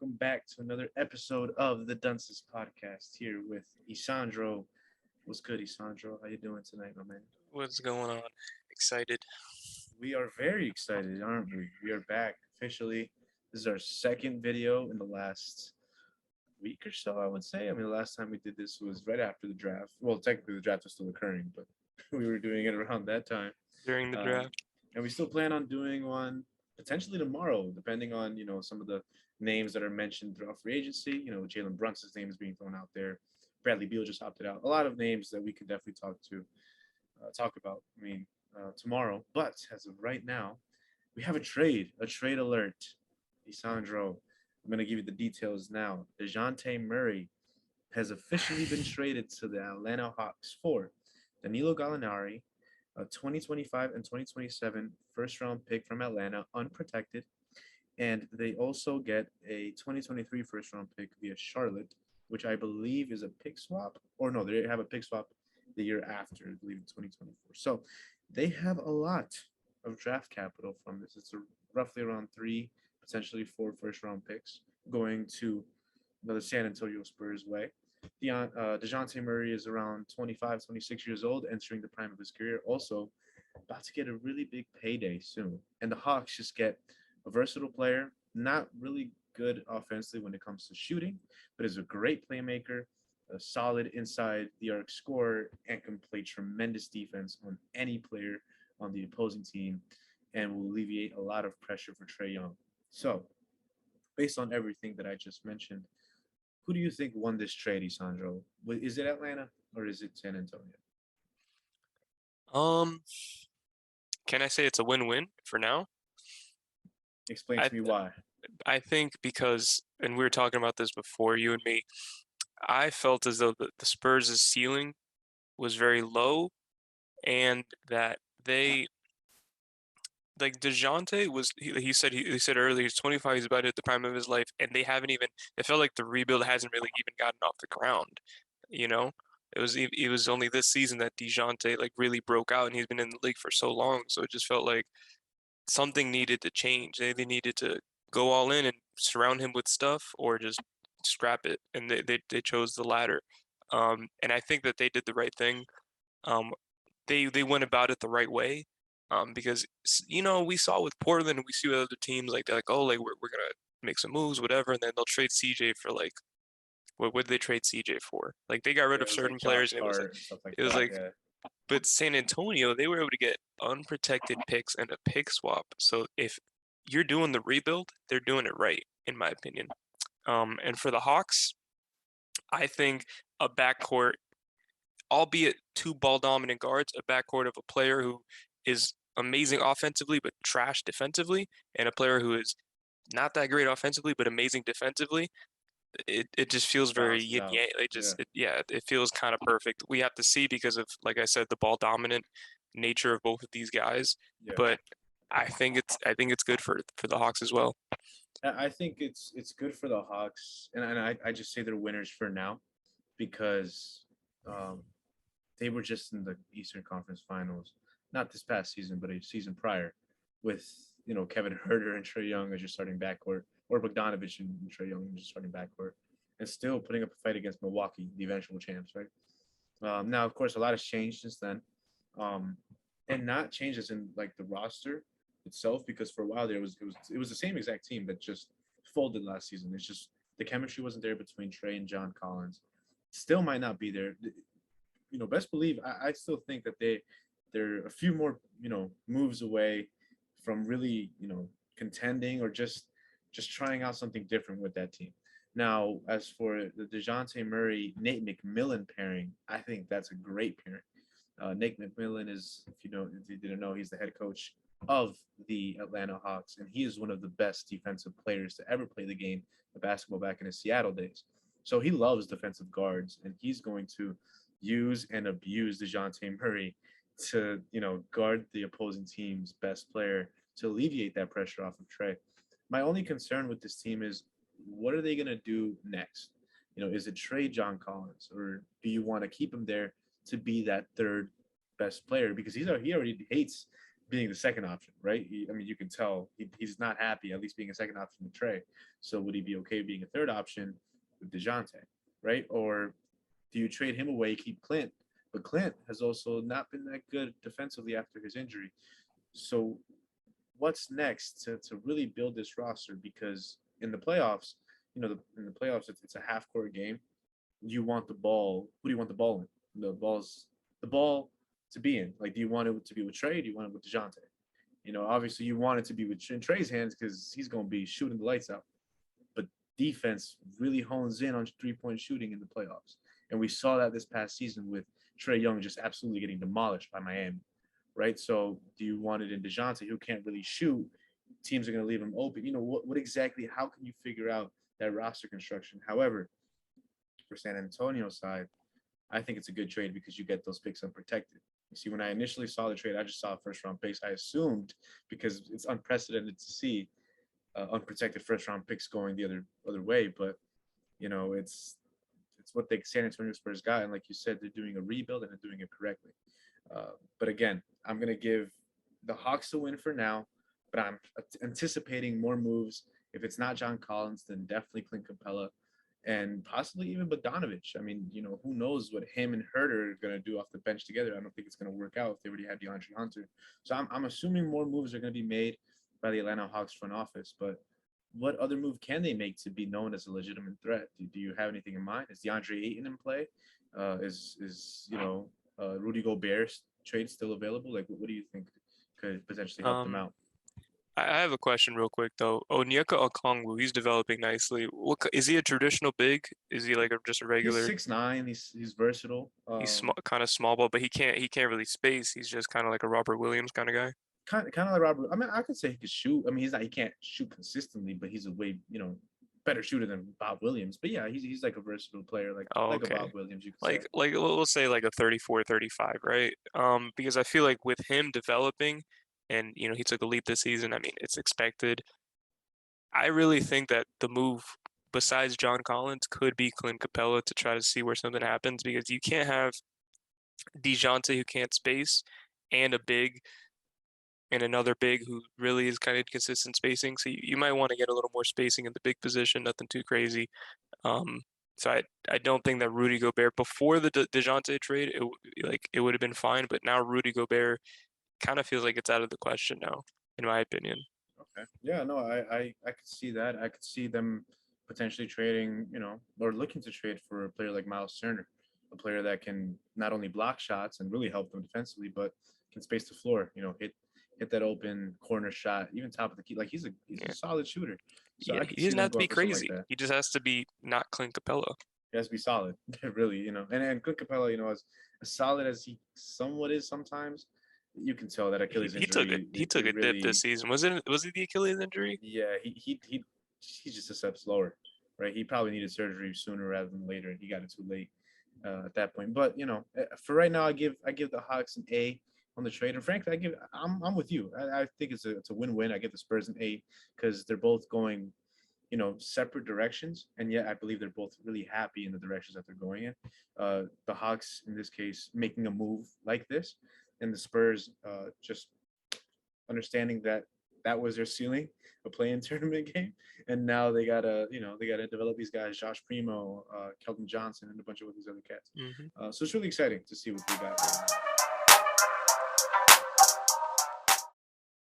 welcome back to another episode of the Dunces podcast here with Isandro. What's good, Isandro? How you doing tonight, my man? What's going on? Excited. We are very excited, aren't we? We are back officially. This is our second video in the last week or so, I would say. I mean, the last time we did this was right after the draft. Well, technically, the draft was still occurring, but we were doing it around that time. During the Um, draft. and we still plan on doing one potentially tomorrow, depending on some of the names that are mentioned throughout free agency. Jalen Brunson's name is being thrown out there. Bradley Beal just opted out. A lot of names that we could definitely talk about. I mean, tomorrow. But as of right now, we have a trade alert. Isandro, I'm gonna give you the details now. Dejounte Murray has officially been traded to the Atlanta Hawks for Danilo Gallinari, a 2025 and 2027 first round pick from Atlanta, unprotected. And they also get a 2023 first round pick via Charlotte, which I believe is a pick swap. Or no, they have a pick swap the year after, I believe in 2024. So they have a lot of draft capital from this. It's roughly around three, potentially four first round picks going to the San Antonio Spurs way. Dejounte Murray is around 25, 26 years old, entering the prime of his career. Also, about to get a really big payday soon. And the Hawks just get a versatile player, not really good offensively when it comes to shooting, but is a great playmaker, a solid inside the arc scorer, and can play tremendous defense on any player on the opposing team and will alleviate a lot of pressure for Trae Young. So, based on everything that I just mentioned, who do you think won this trade, Isandro? Is it Atlanta or is it San Antonio? Um, can I say it's a win-win for now? Explain I to me why. I think because, and we were talking about this before, you and me, I felt as though the Spurs' ceiling was very low and that they like DeJounte was he said earlier he's 25, he's about to hit the prime of his life, and they haven't even it felt like the rebuild hasn't really even gotten off the ground, you know? It was only this season that DeJounte like really broke out and he's been in the league for so long, so it just felt like something needed to change. They needed to go all in and surround him with stuff or just scrap it, and they chose the latter. And I think that they did the right thing. Um, they went about it the right way. Because we saw with Portland, and we see with other teams like they're like, oh, like we're gonna make some moves, whatever, and then they'll trade CJ for like what did they trade CJ for? Like they got rid Yeah, of it was like certain Josh players, and it was like Hart and stuff like it was that. like Yeah, but San Antonio, they were able to get unprotected picks and a pick swap. So if you're doing the rebuild, they're doing it right, in my opinion. And for the Hawks, I think a backcourt, albeit two ball dominant guards, a backcourt of a player who is amazing offensively but trash defensively, and a player who is not that great offensively but amazing defensively. It just feels very balances yin out. yang. Yeah, Yeah, it feels kind of perfect. We have to see because of, like I said, the ball dominant nature of both of these guys. yeah. But I think it's good for the Hawks as well. I think it's good for the Hawks, and I just say they're winners for now because um, they were just in the Eastern Conference Finals, not this past season, but a season prior, with Kevin Herter and Trae Young as your starting backcourt, or Bogdanovich and Trae Young as your starting backcourt, and still putting up a fight against Milwaukee, the eventual champs, right? Now, of course, a lot has changed since then, um, and not changes in like the roster itself because for a while there it was the same exact team that just folded last season. It's just the chemistry wasn't there between Trey and John Collins. Still might not be there. Best believe I still think that they're a few more moves away from really contending or just trying out something different with that team. Now, as for the Dejounte Murray Nate McMillan pairing, I think that's a great pairing. Nate McMillan is, if you didn't know, he's the head coach of the Atlanta Hawks, and he is one of the best defensive players to ever play the game of basketball back in his Seattle days. So he loves defensive guards, and he's going to use and abuse Dejounte Murray to, guard the opposing team's best player to alleviate that pressure off of Trey. My only concern with this team is what are they going to do next? Is it trade John Collins or do you want to keep him there to be that third best player? Because he already hates being the second option, right? I mean, you can tell he's not happy, at least being a second option with Trey. So would he be okay being a third option with Dejounte, right? Or do you trade him away, keep Clint? But Clint has also not been that good defensively after his injury. So what's next to really build this roster? Because in the playoffs, in the playoffs, it's a half court game. You want the ball. Who do you want the ball in? The ball to be in. Like, do you want it to be with Trey? Do you want it with Dejounte? Obviously you want it to be with in Trey's hands because he's going to be shooting the lights out. But defense really hones in on 3-point shooting in the playoffs. And we saw that this past season with Trey Young just absolutely getting demolished by Miami, right? So do you want it in Dejounte, who can't really shoot? Teams are going to leave him open. What exactly, how can you figure out that roster construction? However, for San Antonio's side, I think it's a good trade because you get those picks unprotected. You see, when I initially saw the trade, I just saw first-round picks. I assumed, because it's unprecedented to see unprotected first-round picks going the other way, but it's what the San Antonio Spurs got, and like you said, they're doing a rebuild and they're doing it correctly. But again, I'm gonna give the Hawks a win for now, but I'm anticipating more moves. If it's not John Collins, then definitely Clint Capella, and possibly even Bogdanovich. I mean, who knows what him and Herter are gonna do off the bench together? I don't think it's gonna work out if they already have DeAndre Hunter. So I'm assuming more moves are gonna be made by the Atlanta Hawks front office, but what other move can they make to be known as a legitimate threat? Do you have anything in mind? Is DeAndre Ayton in play? Is Rudy Gobert's trade still available? Like, what do you think could potentially help them Um, out? I have a question real quick though. Onyeka Okongwu, he's developing nicely. Is he a traditional big? Is he like just a He's regular? 6'9". He's versatile. He's small, kind of small ball, but he can't really space. He's just kind of like a Robert Williams kind of guy. Kind of like Robert. I mean, I could say he could shoot. I mean, he can't shoot consistently, but he's a way better shooter than Bob Williams. But yeah, he's like a versatile player, Oh, like a Bob okay. Williams, you could say. Like we'll say like a 34, 35, right? Because I feel like with him developing and he took a leap this season, I mean, it's expected. I really think that the move besides John Collins could be Clint Capella to try to see where something happens because you can't have DeJounte who can't space and a big and another big who really is kind of inconsistent spacing. So you might want to get a little more spacing in the big position, nothing too crazy. Um, so I don't think that Rudy Gobert before the DeJounte trade, it would have been fine, but now Rudy Gobert kind of feels like it's out of the question now, in my opinion. Okay. Yeah, no, I could see that. I could see them potentially trading, or looking to trade for a player like Miles Turner, a player that can not only block shots and really help them defensively, but can space the floor, hit that open corner shot, even top of the key. Like he's Yeah, a solid shooter. So yeah, I he could see doesn't them have to going be for something like crazy. that. He just has to be not Clint Capella. He has to be solid, really, And Clint Capella, as solid as he somewhat is sometimes, you can tell that He Achilles he took a injury, he took it a dip this really, season. Was it the Achilles injury? yeah, he's just a step slower, right? He probably needed surgery sooner rather than later. He got it too late at that point. But for right now, I give the Hawks an A on the trade, and frankly, I'm with you. I think it's a win-win. I give the Spurs an A because they're both going separate directions, and yet I believe they're both really happy in the directions that they're going in. The Hawks, in this case, making a move like this, and the Spurs just understanding that that was their ceiling, a play-in tournament game, and now they gotta develop these guys, Josh Primo, Keldon Johnson, and a bunch of these other cats. Hmm. So it's really exciting to see what they got.